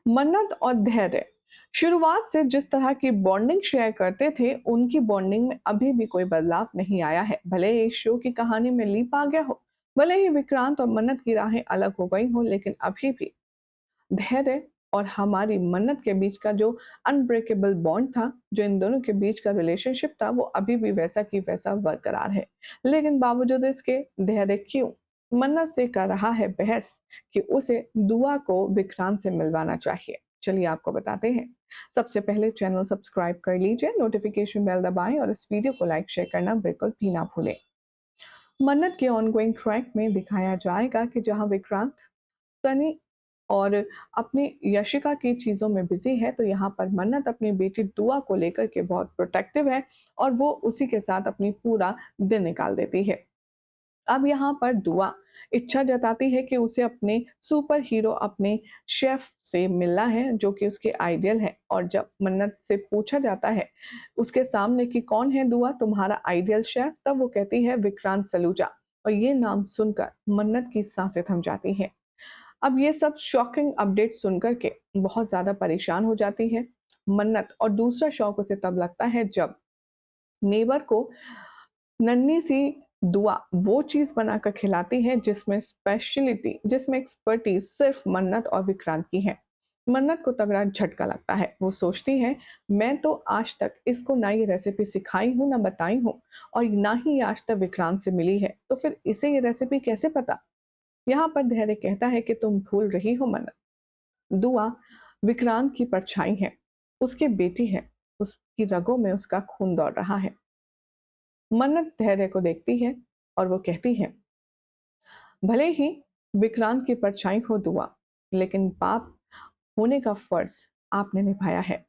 मन्नत और धैर्य शुरुआत से जिस तरह की बॉन्डिंग शेयर करते थे, उनकी बॉन्डिंग में अभी भी कोई बदलाव नहीं आया है। भले ही इस शो की कहानी में लीप आ गया हो, भले ही विक्रांत और मन्नत की राहें अलग हो गई हो, लेकिन अभी भी धैर्य और हमारी मन्नत के बीच का जो अनब्रेकेबल बॉन्ड था, जो इन दोनों के बीच का रिलेशनशिप था, वो अभी भी वैसा की वैसा बरकरार है। लेकिन बावजूद इसके धैर्य क्यों मन्नत से कर रहा है बहस कि उसे दुआ को विक्रांत से मिलवाना चाहिए। चलिए आपको बताते हैं। सबसे पहले चैनल सब्सक्राइब कर लीजिए, नोटिफिकेशन बेल दबाएं और इस वीडियो को लाइक शेयर करना बिल्कुल भी ना भूलें। मन्नत के ऑनगोइंग ट्रैक में दिखाया जाएगा कि जहां विक्रांत सनी और अपनी यशिका की चीज़ों में बिज़ी है, तो यहाँ पर मन्नत अपनी बेटी दुआ को लेकर के बहुत प्रोटेक्टिव है और वो उसी के साथ अपनी पूरा दिन निकाल देती है। अब यहाँ पर दुआ इच्छा जताती है कि उसे अपने सुपर हीरो अपने शेफ से मिलना है, जो कि उसके आइडियल है। और जब मन्नत से पूछा जाता है उसके सामने कि कौन है दुआ तुम्हारा आइडियल शेफ, तब वो कहती है विक्रांत सलूजा। और ये नाम सुनकर मन्नत की सांसें थम जाती हैं। अब ये सब शॉकिंग अपडेट सुनकर के बहुत ज़्यादा परेशान हो जाती है मन्नत। और दूसरा शॉक उसे तब लगता है जब नेबर को नन्ही सी दुआ वो चीज़ बनाकर खिलाती है जिसमें एक्सपर्टीज़ सिर्फ मन्नत और विक्रांत की है। मन्नत को तगड़ा झटका लगता है। वो सोचती है, मैं तो आज तक इसको ना ये रेसिपी सिखाई हूँ, ना बताई हूँ, और ना ही ये आज तक विक्रांत से मिली है, तो फिर इसे ये रेसिपी कैसे पता? यहाँ पर धैर्य कहता है कि तुम भूल रही हो मन्नत, दुआ विक्रांत की परछाई है, उसकी बेटी है, उसकी रगों में उसका खून दौड़ रहा है। मन्नत धैर्य को देखती है और वो कहती है, भले ही विक्रांत की परछाई हो दुआ, लेकिन बाप होने का फर्ज आपने निभाया है।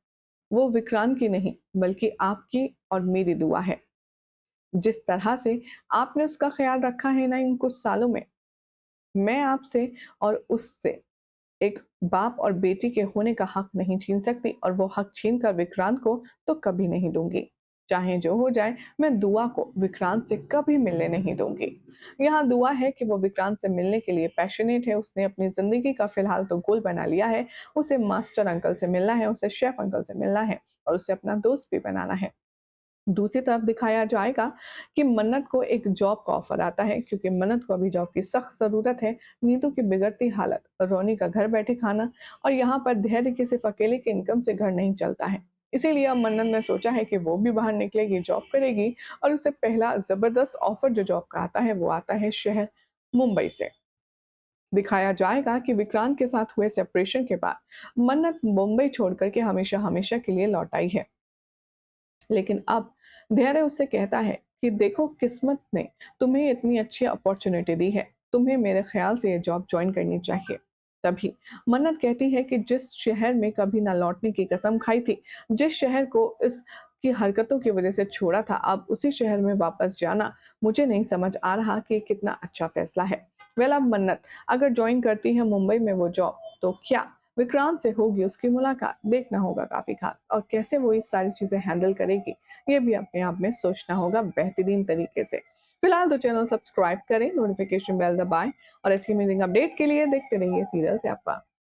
वो विक्रांत की नहीं, बल्कि आपकी और मेरी दुआ है। जिस तरह से आपने उसका ख्याल रखा है ना इन कुछ सालों में, मैं आपसे और उससे एक बाप और बेटी के होने का हक नहीं छीन सकती, और वो हक छीन कर विक्रांत को तो कभी नहीं दूंगी। चाहे जो हो जाए, मैं दुआ को विक्रांत से कभी मिलने नहीं दूंगी। यहाँ दुआ है कि वो विक्रांत से मिलने के लिए पैशनेट है। उसने अपनी जिंदगी का फिलहाल तो गोल बना लिया है। उसे मास्टर अंकल से मिलना है, उसे शेफ अंकल से मिलना है, और उसे अपना दोस्त भी बनाना है। दूसरी तरफ दिखाया जाएगा कि मन्नत को एक जॉब का ऑफर आता है, क्योंकि मन्नत को अभी जॉब की सख्त ज़रूरत है। नीतू की बिगड़ती हालत, रोनी का घर बैठे खाना, और यहाँ पर धैर्य की सिर्फ अकेले के इनकम से घर नहीं चलता है। इसीलिए अब मन्नत ने सोचा है कि वो भी बाहर निकलेगी, जॉब करेगी। और उसे पहला ज़बरदस्त ऑफर जो जॉब का आता है, वो आता है शहर मुंबई से। दिखाया जाएगा कि विक्रांत के साथ हुए सेपरेशन के बाद मन्नत मुंबई छोड़ करके हमेशा हमेशा के लिए लौट आई है। लेकिन अब धैर्य उससे कहता है कि देखो, किस्मत ने तुम्हें इतनी अच्छी अपॉर्चुनिटी दी है, तुम्हें मेरे ख्याल से ये जॉब ज्वाइन करनी चाहिए। तभी मन्नत कहती है कि जिस शहर में कभी ना लौटने की कसम खाई थी, जिस शहर को इसकी हरकतों की वजह से छोड़ा था, अब उसी शहर में वापस जाना मुझे नहीं समझ आ रहा कि कितना अच्छा फैसला है। वेल, अब मन्नत अगर ज्वाइन करती है मुंबई में वो जॉब, तो क्या विक्रांत से होगी उसकी मुलाकात, देखना होगा काफ़ी खास। और कैसे वो ये सारी चीज़ें हैंडल करेगी, ये भी अपने आप में सोचना होगा बेहतरीन तरीके से। फिलहाल तो चैनल सब्सक्राइब करें, नोटिफिकेशन बेल दबाएं, और ऐसी अमेजिंग अपडेट के लिए देखते रहिए सीरियल स्यापा।